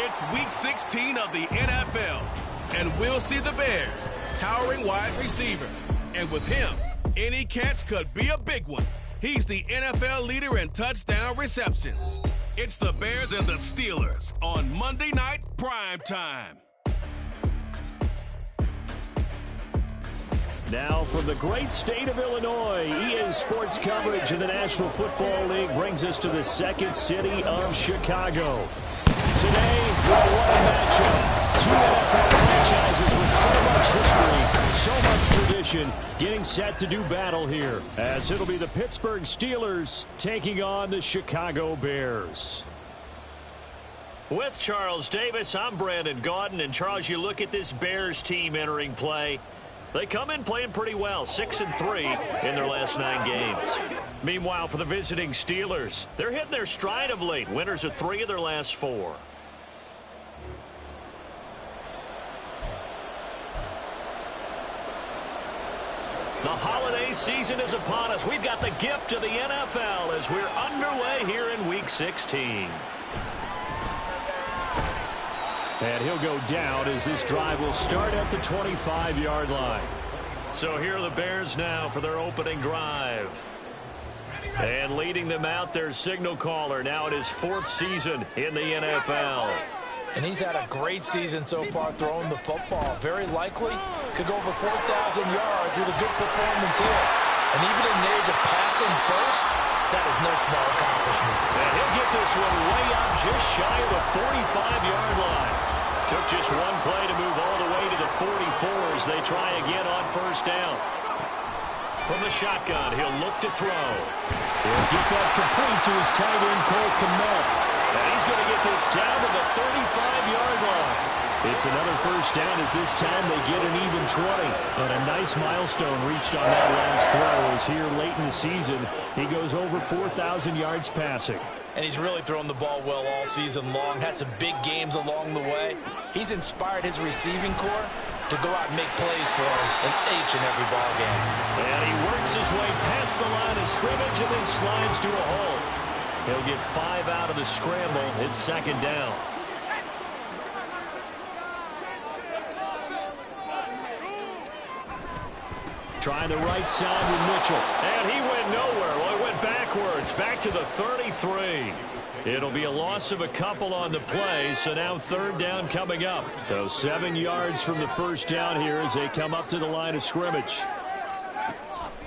It's Week 16 of the NFL, and we'll see the Bears' towering wide receiver. And with him, any catch could be a big one. He's the NFL leader in touchdown receptions. It's the Bears and the Steelers on Monday Night Primetime. Now from the great state of Illinois, EA Sports coverage in the National Football League brings us to the second city of Chicago. Today, what a matchup. Two NFL franchises with so much history, so much tradition, getting set to do battle here, as it'll be the Pittsburgh Steelers taking on the Chicago Bears. With Charles Davis, I'm Brandon Gaudin, and Charles, you look at this Bears team entering play. They come in playing pretty well, 6-3 in their last 9 games. Meanwhile, for the visiting Steelers, they're hitting their stride of late, winners of 3 of their last 4. The holiday season is upon us. We've got the gift of the NFL as we're underway here in Week 16. And he'll go down as this drive will start at the 25-yard line. So here are the Bears now for their opening drive. And leading them out, their signal caller, now in his 4th season in the NFL. And he's had a great season so far throwing the football. Very likely could go over 4,000 yards with a good performance here. And even in the age of passing first, that is no small accomplishment. And he'll get this one way up just shy of the 45-yard line. Took just one play to move all the way to the 44 as they try again on first down. From the shotgun, he'll look to throw. He'll get that complete to his tight end, Cole Kmet. And he's going to get this down to the 35-yard line. It's another first down as this time they get an even 20. And a nice milestone reached on that last throw as here late in the season, he goes over 4,000 yards passing. And he's really thrown the ball well all season long. Had some big games along the way. He's inspired his receiving corps to go out and make plays for him in each and every ball game. And he works his way past the line of scrimmage and then slides to a hole. He'll get 5 out of the scramble. It's second down. Trying the right side with Mitchell. And he went nowhere. Well, he went backwards. Back to the 33. It'll be a loss of a couple on the play, so now third down coming up. So 7 yards from the first down here as they come up to the line of scrimmage.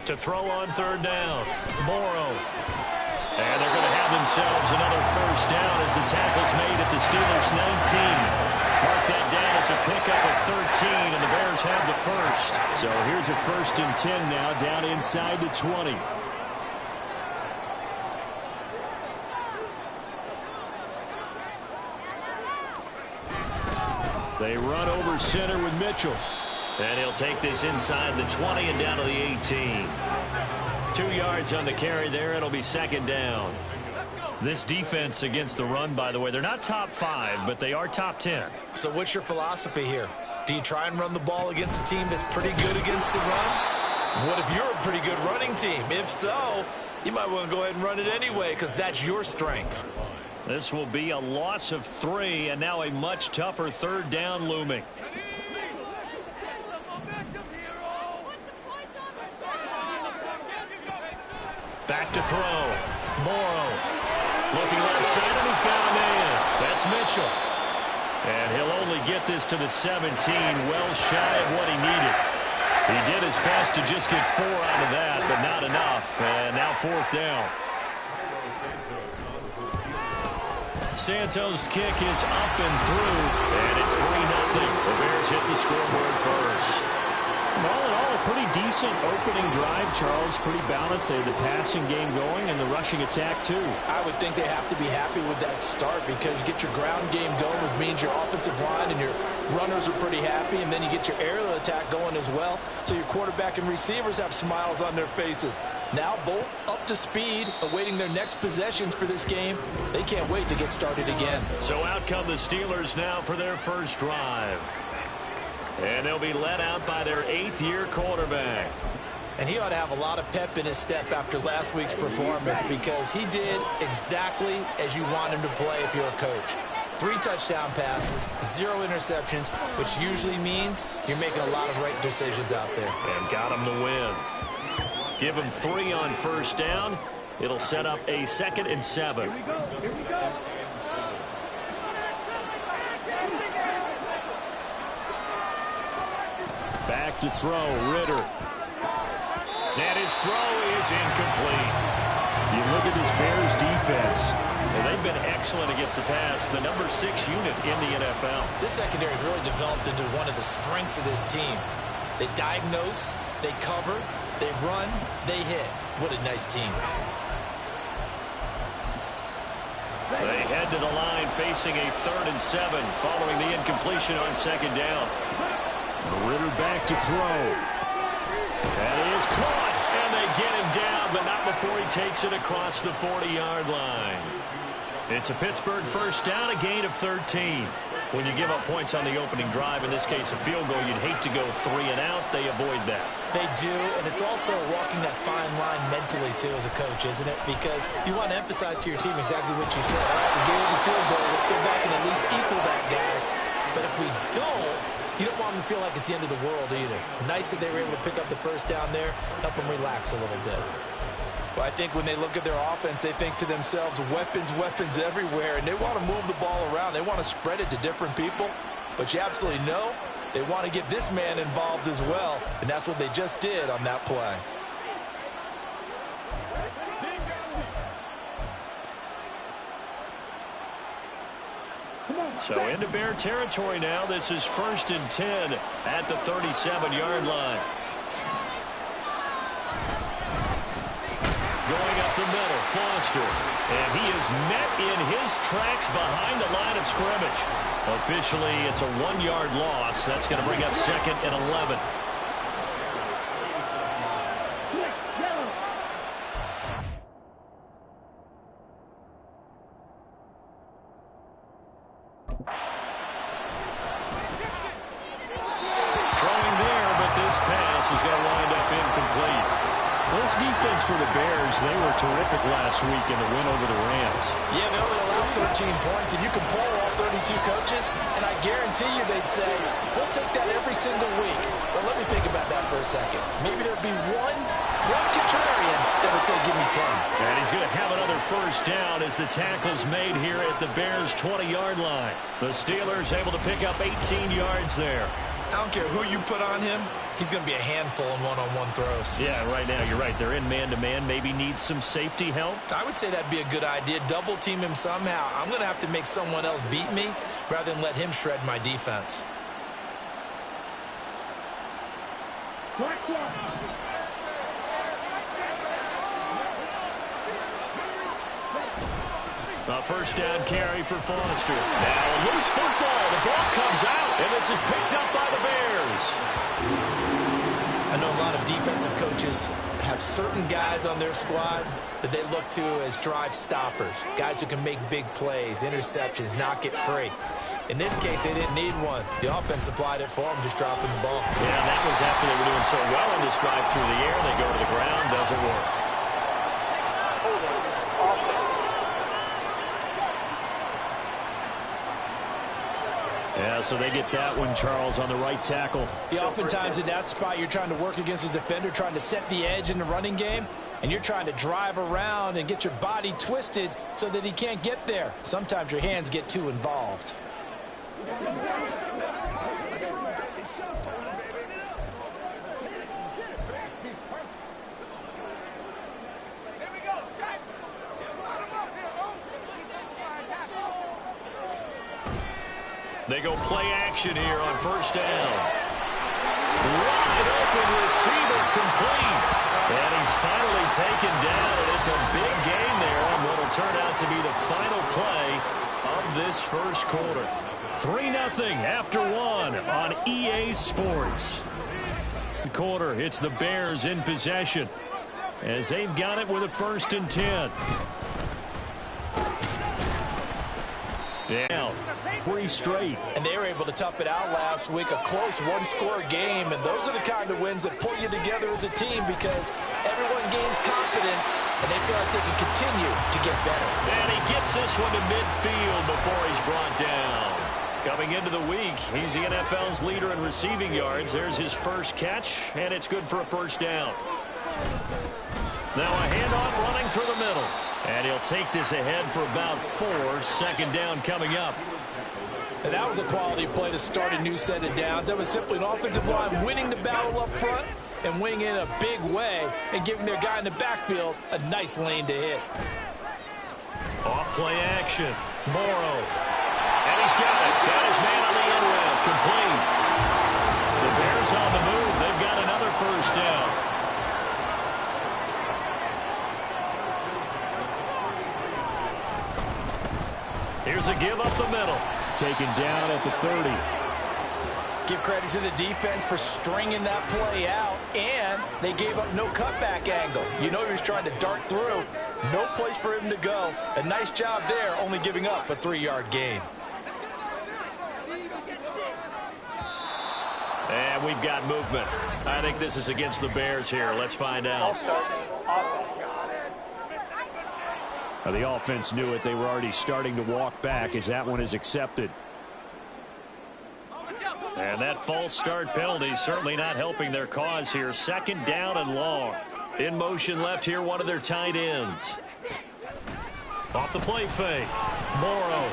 To throw on third down, Morrow. And they're going to have themselves another first down as the tackle's made at the Steelers' 19. Mark that down as a pickup of 13, and the Bears have the first. So here's a 1st and 10 now, down inside the 20. They run over center with Mitchell. And he'll take this inside the 20 and down to the 18. 2 yards on the carry there. It'll be second down. This defense against the run, by the way, they're not top 5, but they are top 10. So what's your philosophy here? Do you try and run the ball against a team that's pretty good against the run? What if you're a pretty good running team? If so, you might want to go ahead and run it anyway because that's your strength. This will be a loss of 3, and now a much tougher third down looming. Back to throw. Morrow. Looking left side, and he's got a man. That's Mitchell. And he'll only get this to the 17, well shy of what he needed. He did his best to just get 4 out of that, but not enough. And now fourth down. Santos' kick is up and through, and it's 3-0. The Bears hit the scoreboard first. All in all, a pretty decent opening drive, Charles. Pretty balanced. They had the passing game going and the rushing attack, too. I would think they have to be happy with that start because you get your ground game going, which means your offensive line and your runners are pretty happy, and then you get your aerial attack going as well. So your quarterback and receivers have smiles on their faces. Now both up to speed, awaiting their next possessions for this game. They can't wait to get started again. So out come the Steelers now for their first drive. And they'll be led out by their 8th-year quarterback. And he ought to have a lot of pep in his step after last week's performance because he did exactly as you want him to play if you're a coach. 3 touchdown passes, 0 interceptions, which usually means you're making a lot of right decisions out there. And got him to win. Give him 3 on first down. It'll set up a 2nd and 7. Here we go. Here we go. Back to throw, Ritter. And his throw is incomplete. You look at this Bears defense. Well, they've been excellent against the pass, the number 6 unit in the NFL. This secondary has really developed into one of the strengths of this team. They diagnose, they cover, they run, they hit. What a nice team. They head to the line facing a 3rd and 7 following the incompletion on 2nd down. Ritter back to throw. That is caught, and they get him down, but not before he takes it across the 40-yard line. It's a Pittsburgh first down, a gain of 13. When you give up points on the opening drive, in this case a field goal, you'd hate to go 3 and out. They avoid that. They do, and it's also walking that fine line mentally, too, as a coach, isn't it? Because you want to emphasize to your team exactly what you said. All right, we gave them a field goal. Let's go back and at least equal that, guys. But if we don't, you don't want them to feel like it's the end of the world either. Nice that they were able to pick up the first down there, help them relax a little bit. Well, I think when they look at their offense, they think to themselves, weapons, weapons everywhere, and they want to move the ball around. They want to spread it to different people, but you absolutely know they want to get this man involved as well, and that's what they just did on that play. So into Bear territory now. This is 1st and 10 at the 37-yard line. Going up the middle, Foster. And he is met in his tracks behind the line of scrimmage. Officially, it's a 1-yard loss. That's going to bring up 2nd and 11. Throwing there, but this pass is going to wind up incomplete. This defense for the Bears, they were terrific last week in the win over the Rams. Yeah, they only allowed 13 points, and you can poll all 32 coaches, and I guarantee you they'd say, we'll take that every single week. But let me think about that for a second. Maybe there'd be one contrarian that would say, give me 10. And he's going to have another first down as the tackle's made here at the Bears' 20-yard line. The Steelers able to pick up 18 yards there. I don't care who you put on him. He's going to be a handful in one-on-one throws. Yeah, right now, you're right. They're in man-to-man. Maybe need some safety help. I would say that'd be a good idea. Double team him somehow. I'm going to have to make someone else beat me rather than let him shred my defense. A first down carry for Foster. Now a loose football. The ball comes out, and this is picked up by the Bears. I know a lot of defensive coaches have certain guys on their squad that they look to as drive stoppers, guys who can make big plays, interceptions, knock it free. In this case, they didn't need one. The offense supplied it for them, just dropping the ball. Yeah, and that was after they were doing so well on this drive through the air. They go to the ground, doesn't work. Yeah, so they get that one, Charles, on the right tackle. Yeah, oftentimes in that spot, you're trying to work against a defender, trying to set the edge in the running game, and you're trying to drive around and get your body twisted so that he can't get there. Sometimes your hands get too involved. They go play action here on first down. Wide open receiver complete. And he's finally taken down, and it's a big gain there on what will turn out to be the final play of this first quarter. 3-0 after 1 on EA Sports. Quarter, it's the Bears in possession as they've got it with a 1st and 10. Yeah, 3 straight. And they were able to tough it out last week, a close one-score game. And those are the kind of wins that pull you together as a team because everyone gains confidence and they feel like they can continue to get better. And he gets this one to midfield before he's brought down. Coming into the week, he's the NFL's leader in receiving yards. There's his first catch, and it's good for a first down. Now a handoff running through the middle. And he'll take this ahead for about 4. Second down coming up. And that was a quality play to start a new set of downs. That was simply an offensive line winning the battle up front and winning in a big way and giving their guy in the backfield a nice lane to hit. Off play action. Morrow. And he's got it. Got his man on the end route. Complete. The Bears on the move. They've got another first down. Here's a give up the middle. Taken down at the 30. Give credit to the defense for stringing that play out, and they gave up no cutback angle. You know he was trying to dart through. No place for him to go. A nice job there, only giving up a 3-yard gain. And we've got movement. I think this is against the Bears here. Let's find out. The offense knew it. They were already starting to walk back as that one is accepted. And that false start penalty certainly not helping their cause here. Second down and long. In motion left here, one of their tight ends. Off the play fake. Morrow.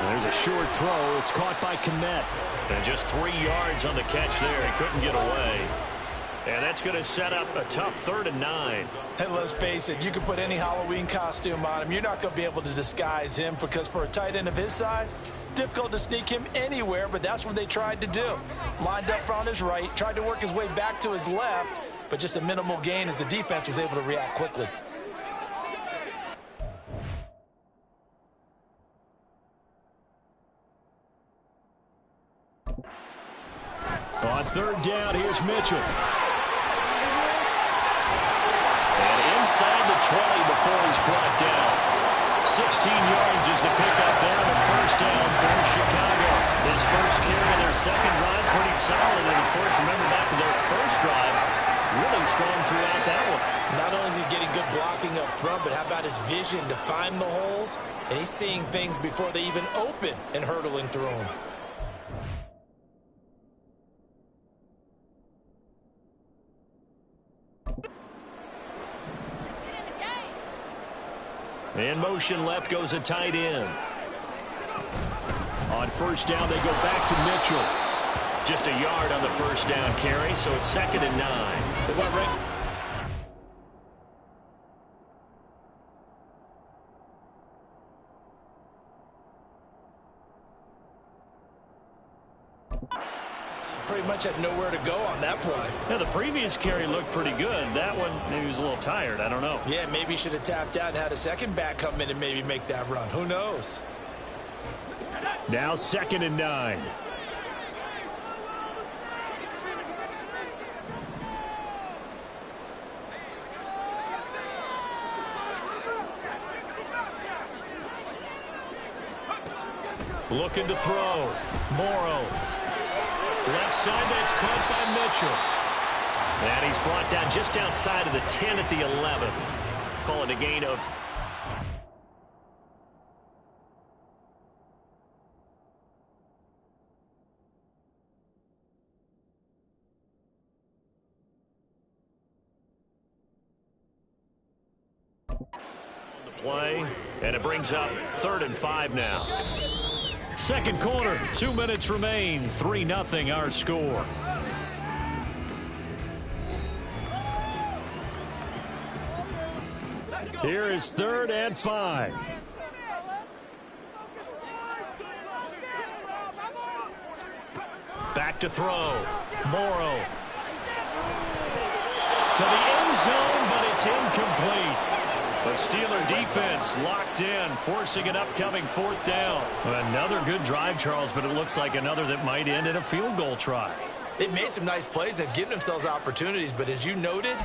There's a short throw. It's caught by Kmet. And just 3 yards on the catch there. He couldn't get away. And that's going to set up a tough 3rd and 9. And let's face it, you can put any Halloween costume on him. You're not going to be able to disguise him because for a tight end of his size, difficult to sneak him anywhere, but that's what they tried to do. Lined up on his right, tried to work his way back to his left, but just a minimal gain as the defense was able to react quickly. On 3rd down, here's Mitchell. Inside the 20 before he's brought down. 16 yards is the pickup there, but first down for Chicago. His first carry of their second drive, pretty solid. And, of course, remember back to their first drive, really strong throughout that one. Not only is he getting good blocking up front, but how about his vision to find the holes? And he's seeing things before they even open and hurdling through them. In motion left goes a tight end. On first down, they go back to Mitchell. Just a yard on the first down carry, so it's 2nd and 9. They went right. Pretty much had nowhere to go on that play. Yeah, the previous carry looked pretty good. That one, maybe he was a little tired. I don't know. Yeah, maybe he should have tapped out and had a second back come in and maybe make that run. Who knows? Now 2nd and 9. Looking to throw. Morrow. Left side, that's caught by Mitchell. And he's brought down just outside of the 10 at the 11. Call it a gain of... the play, and it brings up 3rd and 5 now. Second quarter, 2 minutes remain. 3-0 our score. Here is 3rd and 5. Back to throw. Morrow. To the end zone, but it's incomplete. The Steeler defense locked in, forcing an upcoming 4th down. Another good drive, Charles, but it looks like another that might end in a field goal try. They've made some nice plays. They've given themselves opportunities, but as you noted,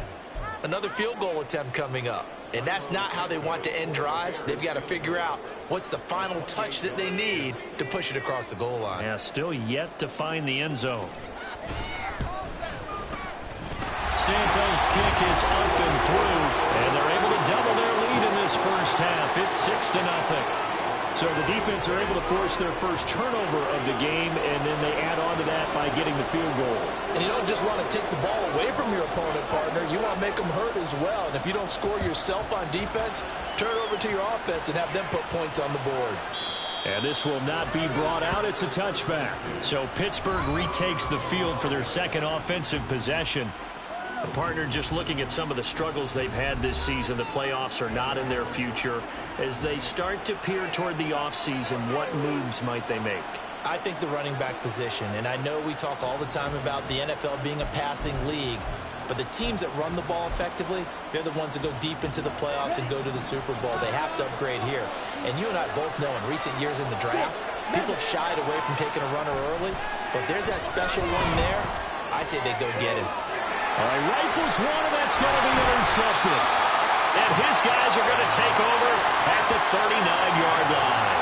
another field goal attempt coming up. And that's not how they want to end drives. They've got to figure out what's the final touch that they need to push it across the goal line. Yeah, still yet to find the end zone. Santos' kick is up and through, and they're able to double their lead in this first half. It's 6-0. So the defense are able to force their first turnover of the game, and then they add on to that by getting the field goal. And you don't just want to take the ball away from your opponent, partner. You want to make them hurt as well. And if you don't score yourself on defense, turn it over to your offense and have them put points on the board. And this will not be brought out. It's a touchback. So Pittsburgh retakes the field for their second offensive possession. The partner just looking at some of the struggles they've had this season. The playoffs are not in their future. As they start to peer toward the offseason, what moves might they make? I think the running back position, and I know we talk all the time about the NFL being a passing league, but the teams that run the ball effectively, they're the ones that go deep into the playoffs and go to the Super Bowl. They have to upgrade here. And you and I both know in recent years in the draft, people have shied away from taking a runner early, but there's that special one there. I say they go get him. All right, rifles one, and that's going to be intercepted. And his guys are going to take over at the 39-yard line.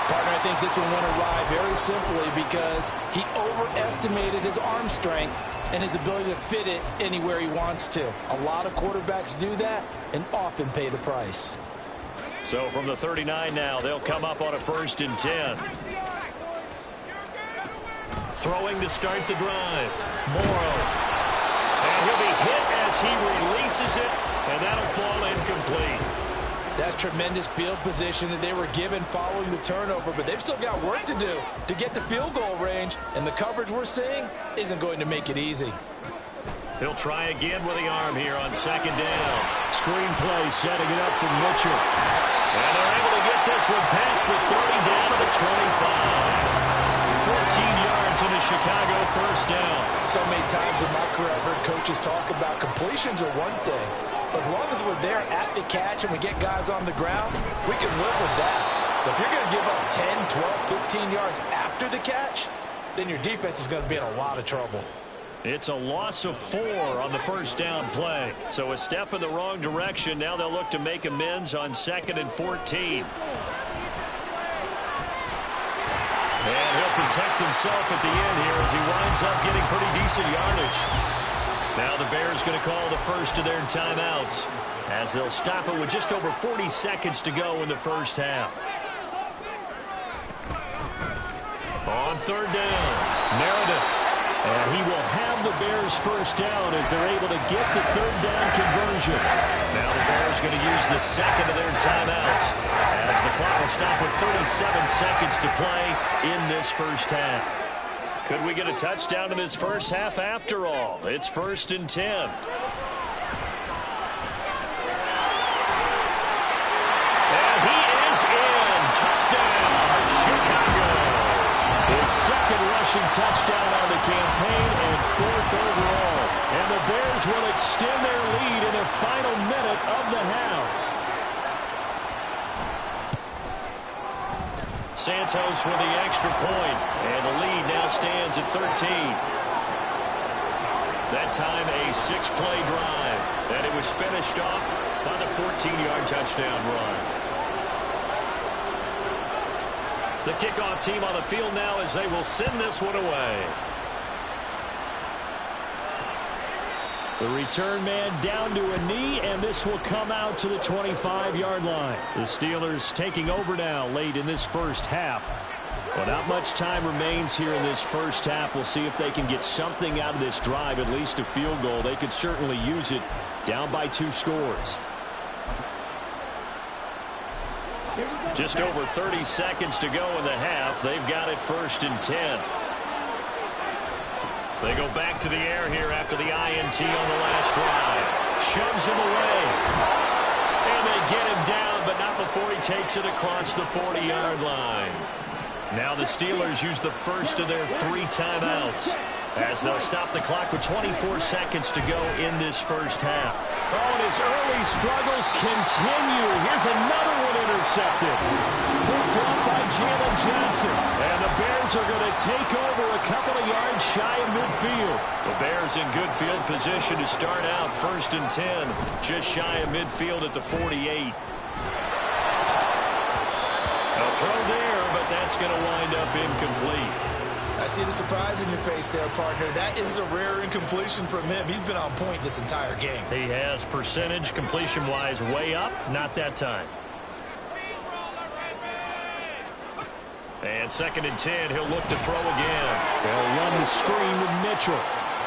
Partner, I think this one went awry very simply because he overestimated his arm strength and his ability to fit it anywhere he wants to. A lot of quarterbacks do that and often pay the price. So from the 39 now, they'll come up on a 1st and 10. Throwing to start the drive. Morrow. And he'll be hit as he releases it, and that'll fall incomplete. That's tremendous field position that they were given following the turnover, but they've still got work to do to get to field goal range, and the coverage we're seeing isn't going to make it easy. He'll try again with the arm here on 2nd down. Screen play setting it up for Mitchell. And they're able to get this one past the 30 down to the 25. 14 yards in a Chicago 1st down. So many times in my career I've heard coaches talk about completions are one thing. As long as we're there at the catch and we get guys on the ground, we can live with that. But if you're going to give up 10, 12, 15 yards after the catch, then your defense is going to be in a lot of trouble. It's a loss of 4 on the 1st down play. So a step in the wrong direction. Now they'll look to make amends on 2nd and 14. And he'll protect himself at the end here as he winds up getting pretty decent yardage. Now the Bears going to call the first of their timeouts as they'll stop it with just over 40 seconds to go in the 1st half. On 3rd down, Meredith. And he will have the Bears 1st down as they're able to get the 3rd down conversion. Now the Bears going to use the 2nd of their timeouts as the clock will stop with 37 seconds to play in this 1st half. Could we get a touchdown in this 1st half after all? It's 1st and 10. And he is in. Touchdown, Chicago. His 2nd rushing touchdown on the campaign and 4th overall. And the Bears will extend their lead in the final minute of the half. Santos with the extra point, and the lead now stands at 13. That time a 6-play drive, and it was finished off by the 14-yard touchdown run. The kickoff team on the field now as they will send this one away. The return man down to a knee, and this will come out to the 25-yard line. The Steelers taking over now late in this 1st half. Well, not much time remains here in this 1st half. We'll see if they can get something out of this drive, at least a field goal. They could certainly use it down by 2 scores. Just over 30 seconds to go in the half. They've got it 1st and 10. They go back to the air here after the INT on the last drive. Shoves him away. And they get him down, but not before he takes it across the 40-yard line. Now the Steelers use the 1st of their 3 timeouts as they'll stop the clock with 24 seconds to go in this 1st half. Oh, and his early struggles continue. Here's another one in intercepted. Picked up by Jalen Johnson. And the Bears are going to take over a couple of yards shy of midfield. The Bears in good field position to start out 1st and 10. Just shy of midfield at the 48. A throw there, but that's going to wind up incomplete. I see the surprise in your face there, partner. That is a rare incompletion from him. He's been on point this entire game. He has percentage completion-wise way up. Not that time. And 2nd and 10, he'll look to throw again. They'll run the screen with Mitchell.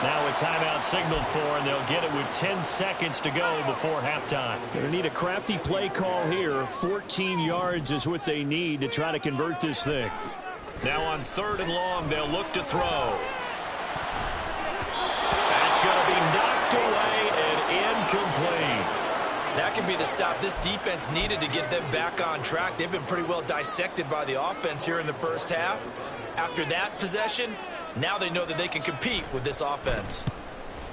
Now a timeout signaled for, and they'll get it with 10 seconds to go before halftime. Going to need a crafty play call here. 14 yards is what they need to try to convert this thing. Now on 3rd and long, they'll look to throw. That's going to be knocked away and incomplete. That could be the stop this defense needed to get them back on track. They've been pretty well dissected by the offense here in the first half. After that possession, now they know that they can compete with this offense.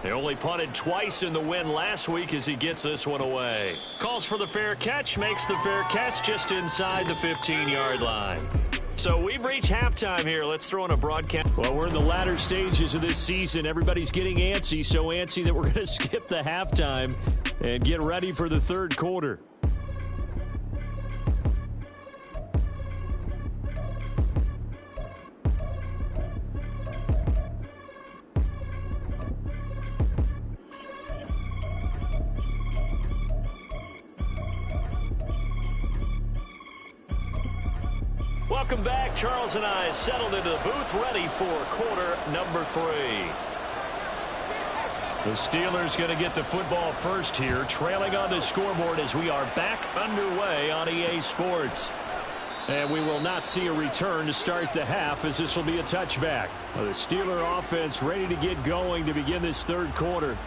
They only punted twice in the win last week as he gets this one away. Calls for the fair catch, makes the fair catch just inside the 15-yard line. So we've reached halftime here. Let's throw in a broadcast. Well, we're in the latter stages of this season. Everybody's getting antsy, so antsy that we're going to skip the halftime and get ready for the 3rd quarter. Welcome back. Charles and I settled into the booth, ready for quarter number 3. The Steelers going to get the football first here, trailing on the scoreboard as we are back underway on EA Sports. And we will not see a return to start the half, as this will be a touchback. The Steeler offense ready to get going to begin this 3rd quarter.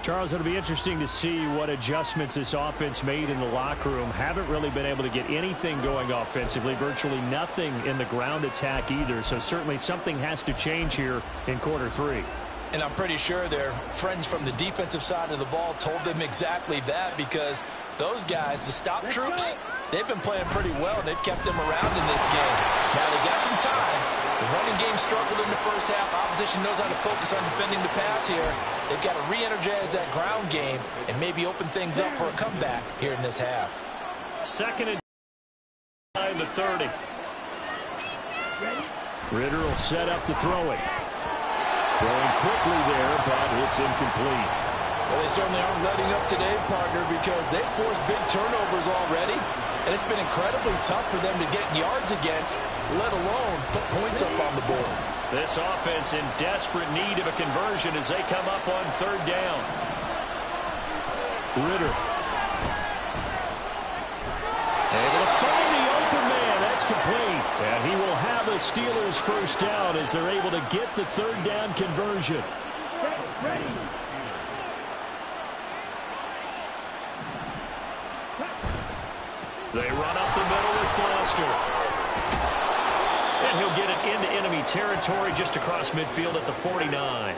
Charles, it'll be interesting to see what adjustments this offense made in the locker room. Haven't really been able to get anything going offensively, virtually nothing in the ground attack either. So certainly something has to change here in quarter 3. And I'm pretty sure their friends from the defensive side of the ball told them exactly that, because those guys, the stop troops, they've been playing pretty well. They've kept them around in this game. Now they got some time. The running game struggled in the first half. Opposition knows how to focus on defending the pass here. They've got to re-energize that ground game and maybe open things up for a comeback here in this half. 2nd and the 30. Ritter will set up to throw it. Throwing quickly there, but it's incomplete. Well, they certainly aren't letting up today, partner, because they've forced big turnovers already. And it's been incredibly tough for them to get yards against, let alone put points up on the board. This offense in desperate need of a conversion as they come up on 3rd down. Ritter. Able to find the open man. That's complete. And he will have the Steelers first down as they're able to get the 3rd down conversion. They run up the middle with Foster. And he'll get it into enemy territory just across midfield at the 49.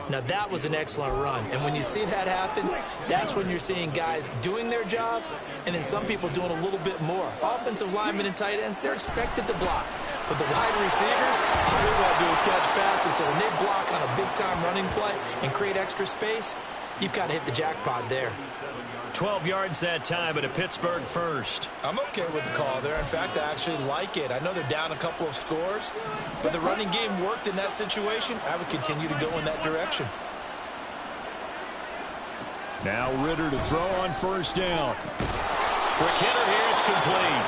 Now that was an excellent run, and when you see that happen, that's when you're seeing guys doing their job and then some people doing a little bit more. Offensive linemen and tight ends, they're expected to block, but the wide receivers, all they want to do is catch passes. So when they block on a big-time running play and create extra space, you've got to hit the jackpot there. 12 yards that time, but a Pittsburgh first. I'm okay with the call there. In fact, I actually like it. I know they're down a couple of scores, but the running game worked in that situation. I would continue to go in that direction. Now Ritter to throw on 1st down. Quick hitter here, it's complete.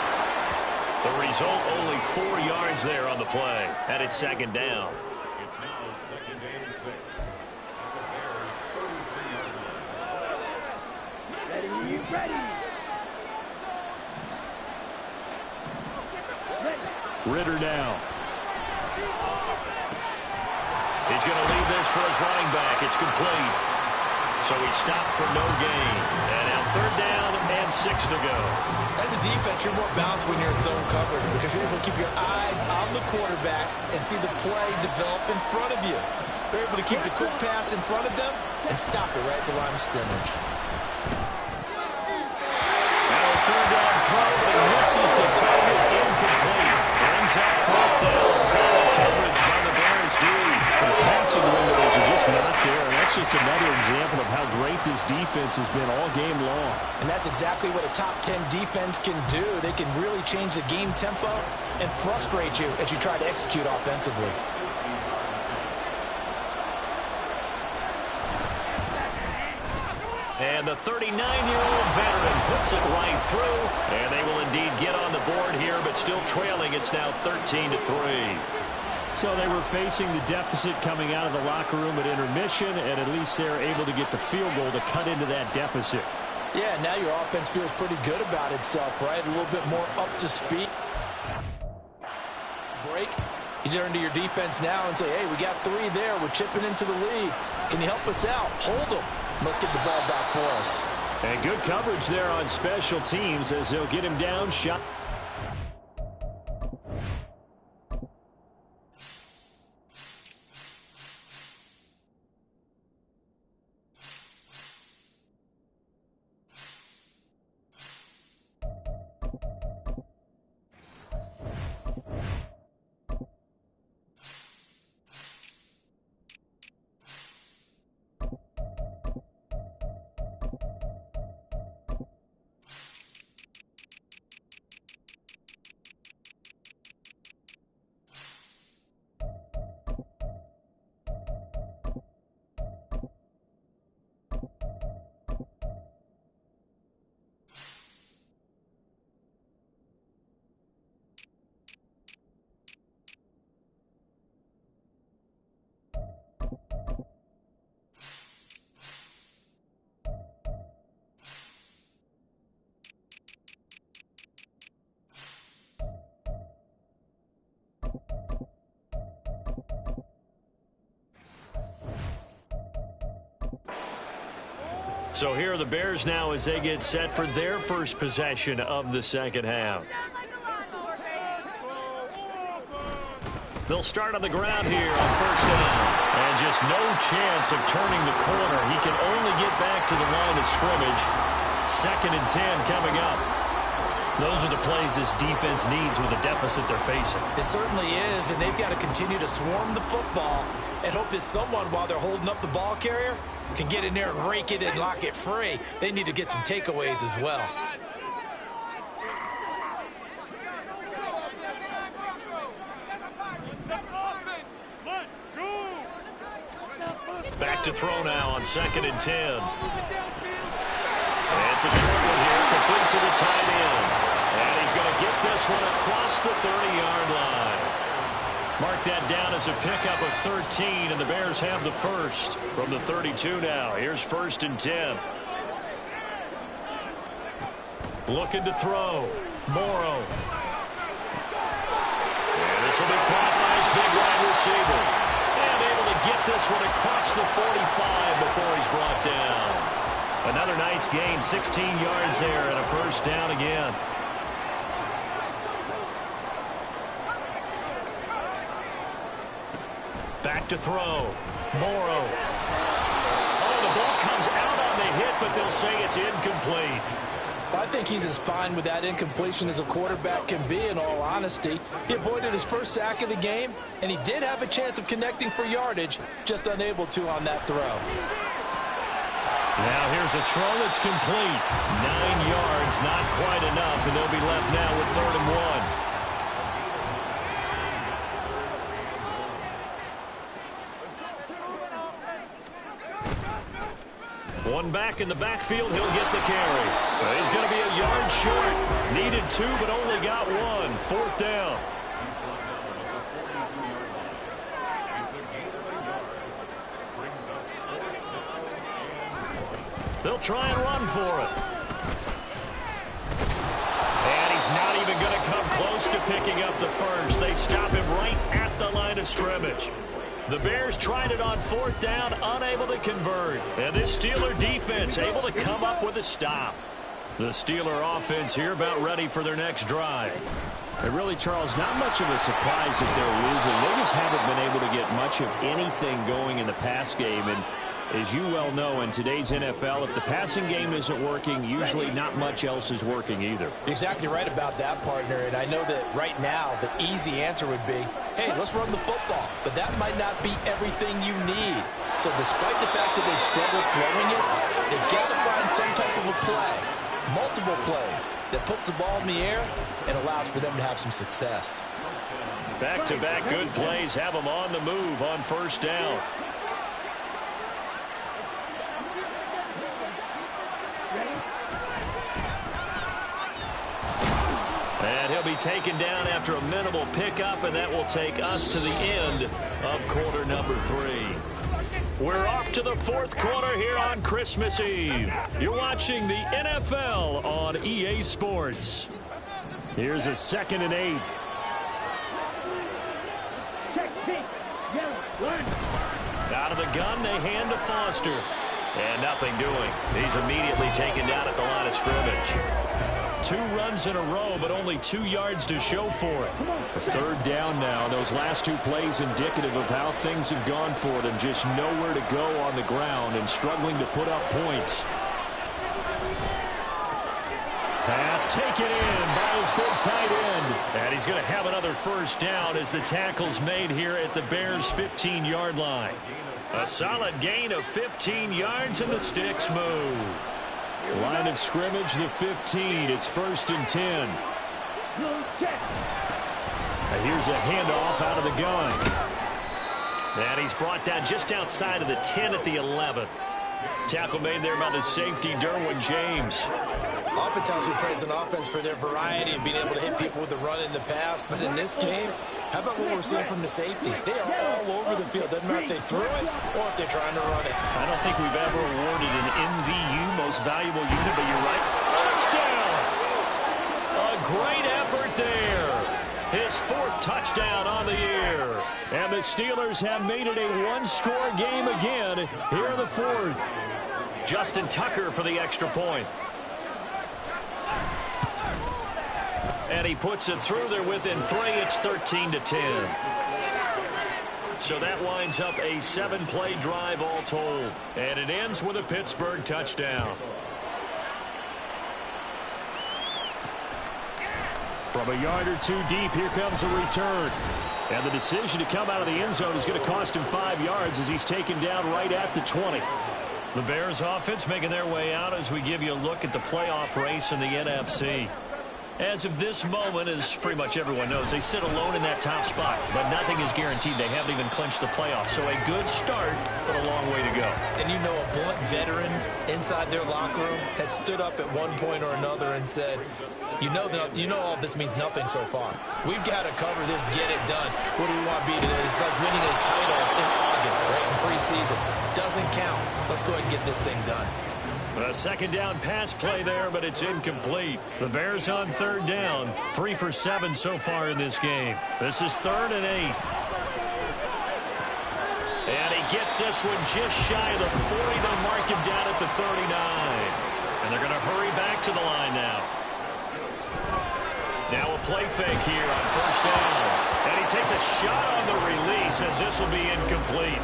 The result, only 4 yards there on the play, and it's 2nd down. It's now 2nd and 6. Ritter now. He's going to leave this for his running back. It's complete. So he stopped for no gain. And now 3rd down and 6 to go. As a defense, you're more balanced when you're in zone coverage because you're able to keep your eyes on the quarterback and see the play develop in front of you. They're able to keep the quick pass in front of them and stop it right at the line of scrimmage. Now a 3rd down throw just another example of how great this defense has been all game long. And that's exactly what a top 10 defense can do. They can really change the game tempo and frustrate you as you try to execute offensively. And the 39-year-old veteran puts it right through. And they will indeed get on the board here, but still trailing. It's now 13-3. So they were facing the deficit coming out of the locker room at intermission, and at least they're able to get the field goal to cut into that deficit. Yeah, now your offense feels pretty good about itself, right? A little bit more up to speed. Break. You turn to your defense now and say, hey, we got 3 there. We're chipping into the lead. Can you help us out? Hold them. Let's get the ball back for us. And good coverage there on special teams as they'll get him down. Shot. So here are the Bears now as they get set for their first possession of the second half. They'll start on the ground here on first down. And just no chance of turning the corner. He can only get back to the line of scrimmage. 2nd and 10 coming up. Those are the plays this defense needs with the deficit they're facing. It certainly is, and they've got to continue to swarm the football and hope that someone, while they're holding up the ball carrier, can get in there and rake it and lock it free. They need to get some takeaways as well. Back to throw now on 2nd and 10. And it's a short one here, complete to the tight end. And he's going to get this one across the 30-yard line. Mark that down as a pickup of 13, and the Bears have the first from the 32 now. Here's 1st and 10. Looking to throw. Morrow. And this will be caught by his big wide receiver. And able to get this one across the 45 before he's brought down. Another nice gain, 16 yards there, and a first down again. Back to throw. Morrow. Oh, the ball comes out on the hit, but they'll say it's incomplete. I think he's as fine with that incompletion as a quarterback can be, in all honesty. He avoided his first sack of the game, and he did have a chance of connecting for yardage, just unable to on that throw. Now here's a throw that's complete. 9 yards, not quite enough, and they'll be left now with 3rd and 1. One back in the backfield, he'll get the carry. He's going to be a yard short. Needed 2, but only got 1. 4th down. They'll try and run for it. And he's not even going to come close to picking up the first. They stop him right at the line of scrimmage. The Bears tried it on 4th down, unable to convert. And this Steeler defense able to come up with a stop. The Steeler offense here about ready for their next drive. And really, Charles, not much of a surprise that they're losing. They just haven't been able to get much of anything going in the pass game. And as you well know, in today's NFL, if the passing game isn't working, usually not much else is working either. You're exactly right about that, partner. And I know that right now the easy answer would be, hey, let's run the football. But that might not be everything you need. So despite the fact that they struggled throwing it, they've got to find some type of a play, multiple plays, that puts the ball in the air and allows for them to have some success. Back-to-back good plays have them on the move on first down. And he'll be taken down after a minimal pickup, and that will take us to the end of quarter number 3. We're off to the fourth quarter here on Christmas Eve. You're watching the NFL on EA Sports. Here's a 2nd and 8. Out of the gun, they hand to Foster. And nothing doing. He's immediately taken down at the line of scrimmage. 2 runs in a row, but only 2 yards to show for it. A 3rd down now. Those last 2 plays indicative of how things have gone for them. Just nowhere to go on the ground and struggling to put up points. Pass taken in by his big tight end. And he's going to have another first down as the tackle's made here at the Bears' 15-yard line. A solid gain of 15 yards, and the sticks move. Line of scrimmage, the 15. It's 1st and 10. And here's a handoff out of the gun. And he's brought down just outside of the 10 at the 11. Tackle made there by the safety, Derwin James. Oftentimes we praise an offense for their variety and being able to hit people with the run in the pass. But in this game, how about what we're seeing from the safeties? They are all over the field. Doesn't matter if they threw it or if they're trying to run it. I don't think we've ever awarded an MVU, most valuable unit, but you're right. Touchdown! A great effort there. His 4th touchdown on the year. And the Steelers have made it a 1-score game again here in the 4th. Justin Tucker for the extra point. And he puts it through there within 3. It's 13-10. So that winds up a 7-play drive all told. And it ends with a Pittsburgh touchdown. From a yard or 2 deep, here comes a return. And the decision to come out of the end zone is going to cost him 5 yards as he's taken down right at the 20. The Bears offense making their way out as we give you a look at the playoff race in the NFC. As of this moment, as pretty much everyone knows, they sit alone in that top spot, but nothing is guaranteed. They haven't even clinched the playoffs, so a good start, but a long way to go. And you know, a blunt veteran inside their locker room has stood up at one point or another and said, you know all this means nothing so far. We've got to cover this, get it done. What do we want to be today? It's like winning a title in August, right, in preseason. Doesn't count. Let's go ahead and get this thing done. A 2nd down pass play there, but it's incomplete. The Bears on 3rd down. 3 for 7 so far in this game. This is 3rd and 8. And he gets this one just shy of the 40. They'll mark him down at the 39. And they're going to hurry back to the line now. Now a play fake here on 1st down. And he takes a shot on the release as this will be incomplete.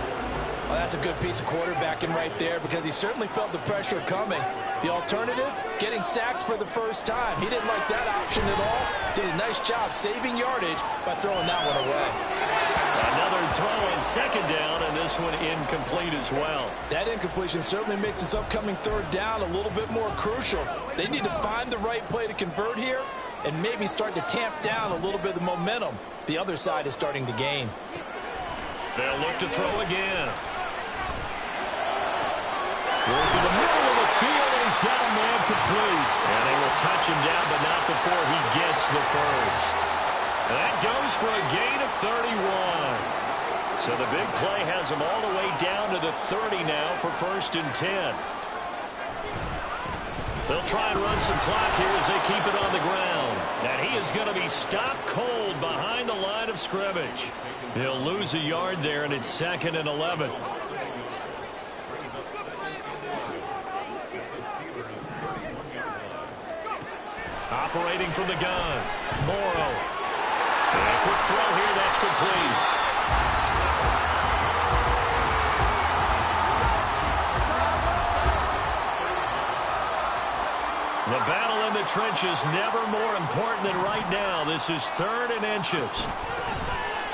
Well, that's a good piece of quarterbacking right there because he certainly felt the pressure coming. The alternative, getting sacked for the first time. He didn't like that option at all. Did a nice job saving yardage by throwing that one away. Another throw on 2nd down, and this one incomplete as well. That incompletion certainly makes this upcoming 3rd down a little bit more crucial. They need to find the right play to convert here and maybe start to tamp down a little bit of momentum. The other side is starting to gain. They'll look to throw again. Working the middle of the field, and he's got a man complete. And they will touch him down, but not before he gets the first. And that goes for a gain of 31. So the big play has him all the way down to the 30 now for 1st and 10. They'll try and run some clock here as they keep it on the ground. And he is going to be stopped cold behind the line of scrimmage. He'll lose a yard there, and it's 2nd and 11. Operating from the gun, Morrow. And a quick throw here, that's complete. The battle in the trenches never more important than right now. This is 3rd and inches.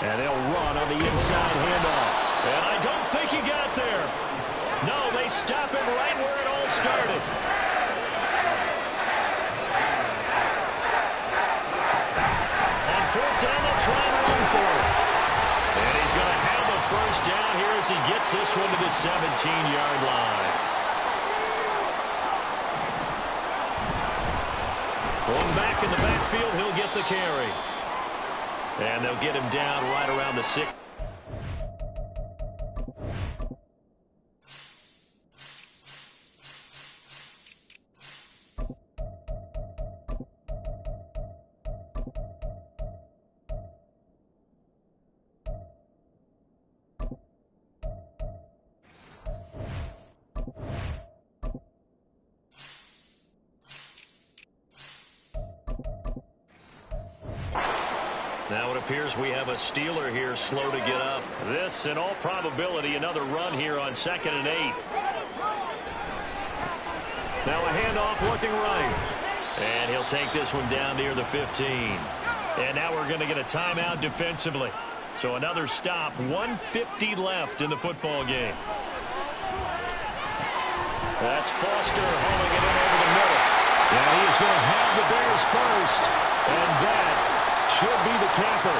And they'll run on the inside handoff. And I don't think he got there. No, they stop him right where it all started. On fourth down, they'll try and run for it. And he's going to have a first down here as he gets this one to the 17-yard line. Going back in the backfield, he'll get the carry. And they'll get him down right around the 6. Now it appears we have a Steeler here slow to get up. This, in all probability, another run here on 2nd and 8. Now a handoff looking right. And he'll take this one down near the 15. And now we're going to get a timeout defensively. So another stop, 1:50 left in the football game. That's Foster hauling it in over the middle. And he is going to have the Bears first. And that should be the capper.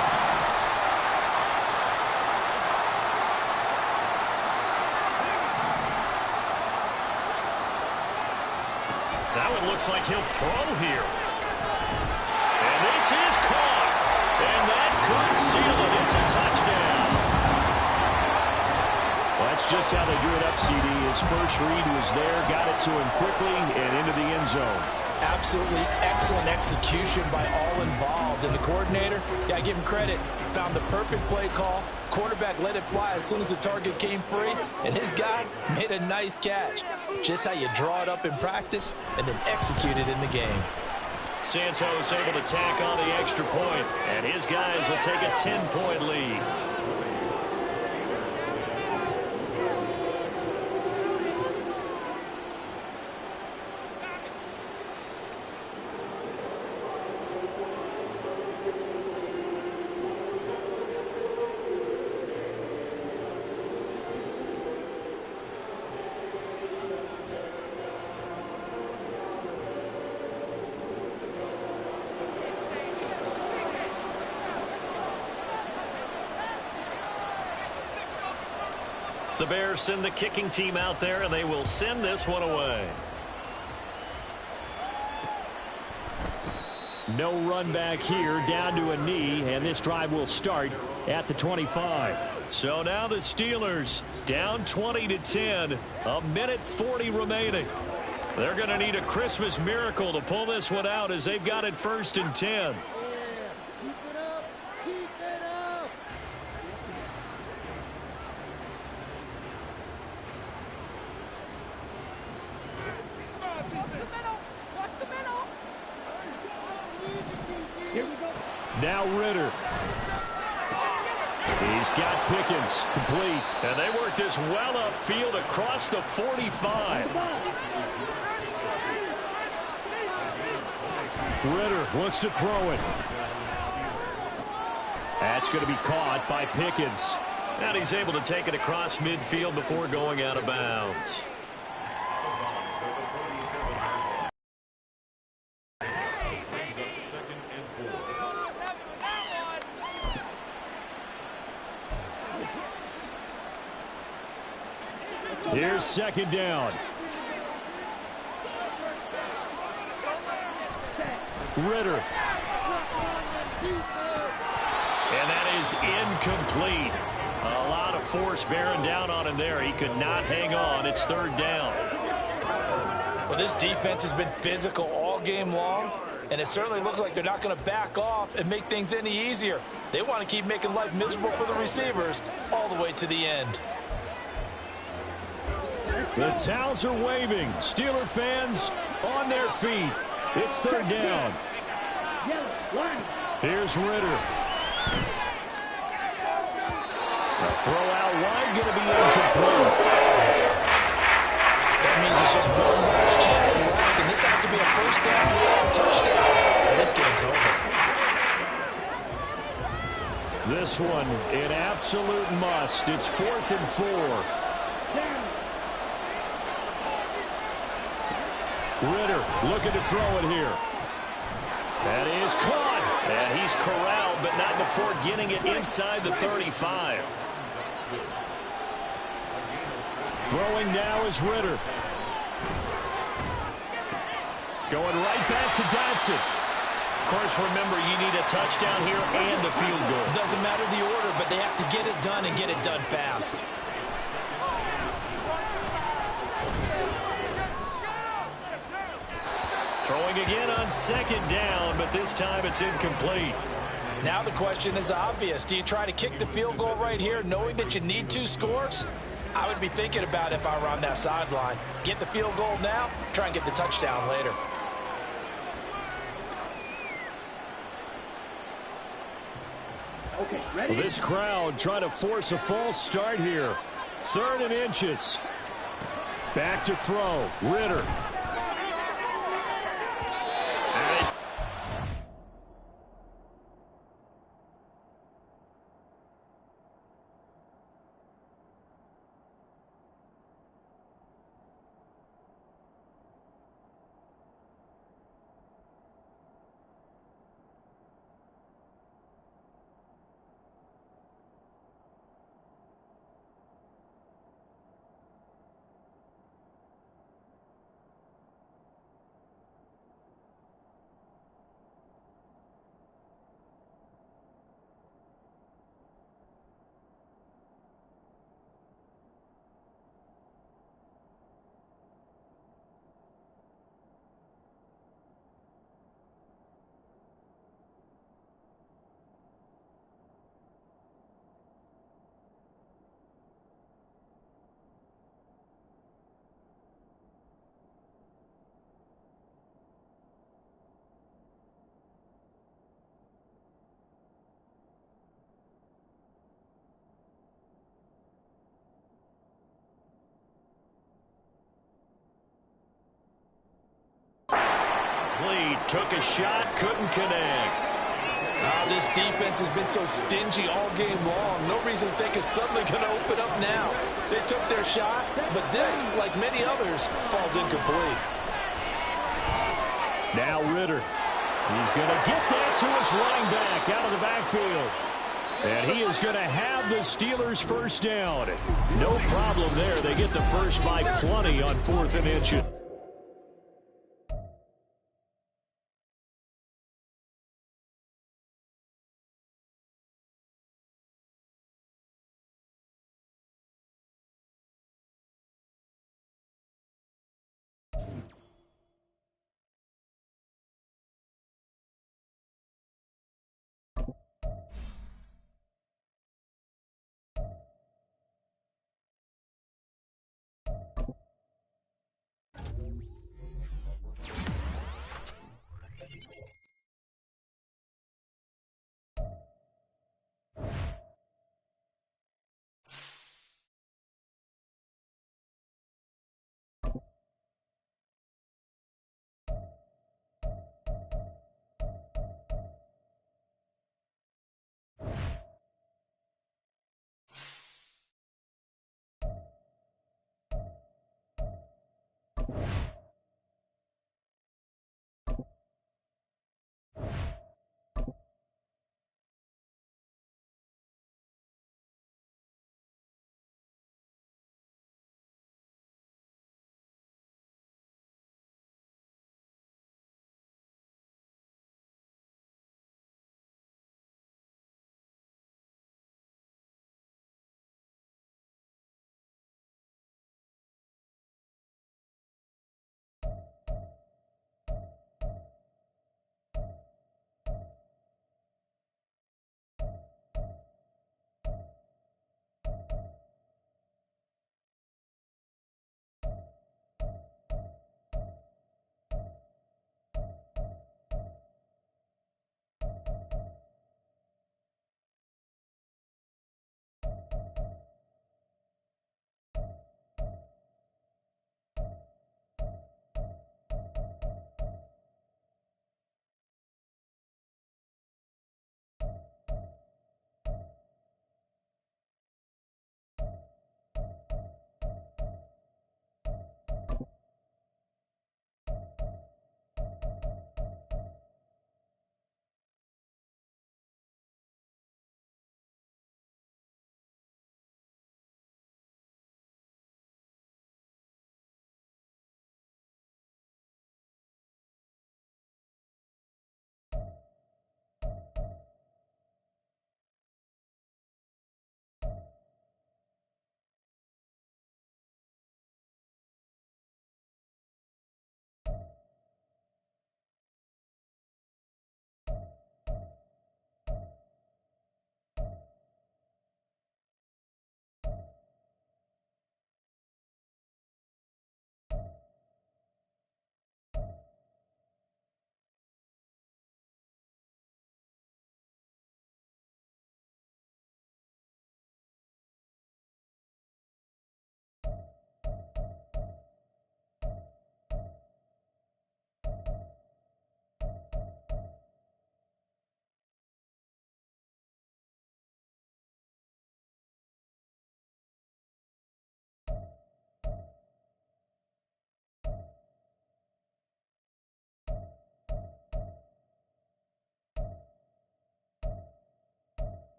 Now it looks like he'll throw here. And this is caught. And that could seal it. It's a touchdown. Well, that's just how they drew it up, CD. His first read was there, got it to him quickly, and into the end zone. Absolutely excellent execution by all involved. And the coordinator, got to give him credit, found the perfect play call. Quarterback let it fly as soon as the target came free. And his guy made a nice catch. Just how you draw it up in practice and then execute it in the game. Santos able to tack on the extra point. And his guys will take a 10-point lead. The Bears send the kicking team out there, and they will send this one away. No run back here, down to a knee, and this drive will start at the 25. So now the Steelers down 20-10, a minute 40 remaining. They're going to need a Christmas miracle to pull this one out as they've got it 1st and 10. Now Ritter. He's got Pickens complete. And they work this well upfield across the 45. Ritter wants to throw it. That's going to be caught by Pickens. And he's able to take it across midfield before going out of bounds. Here's 2nd down. Ritter. And that is incomplete. A lot of force bearing down on him there. He could not hang on. It's 3rd down. Well, this defense has been physical all game long, and it certainly looks like they're not going to back off and make things any easier. They want to keep making life miserable for the receivers all the way to the end. The towels are waving. Steeler fans on their feet. It's 3rd down. Here's Ritter. A throw out wide, going to be incomplete. That means it's just one last chance left, and this has to be a 1st down touchdown. And this game's over. This one, an absolute must. It's 4th and 4. Ritter looking to throw it here. That is caught. And he's corralled, but not before getting it inside the 35. Throwing now is Ritter. Going right back to Dotson. Of course, remember, you need a touchdown here and a field goal. Doesn't matter the order, but they have to get it done and get it done fast. Throwing again on 2nd down, but this time it's incomplete. Now the question is obvious. Do you try to kick the field goal right here knowing that you need 2 scores? I would be thinking about it if I were on that sideline. Get the field goal now, try and get the touchdown later. Okay, ready? Well, this crowd trying to force a false start here. 3rd and inches. Back to throw. Ritter. Took a shot, couldn't connect. This defense has been so stingy all game long. No reason to think it's suddenly going to open up now. They took their shot, but this, like many others, falls incomplete. Now Ritter. He's going to get that to his running back out of the backfield. And he is going to have the Steelers' first down. No problem there. They get the first by plenty on 4th and inches.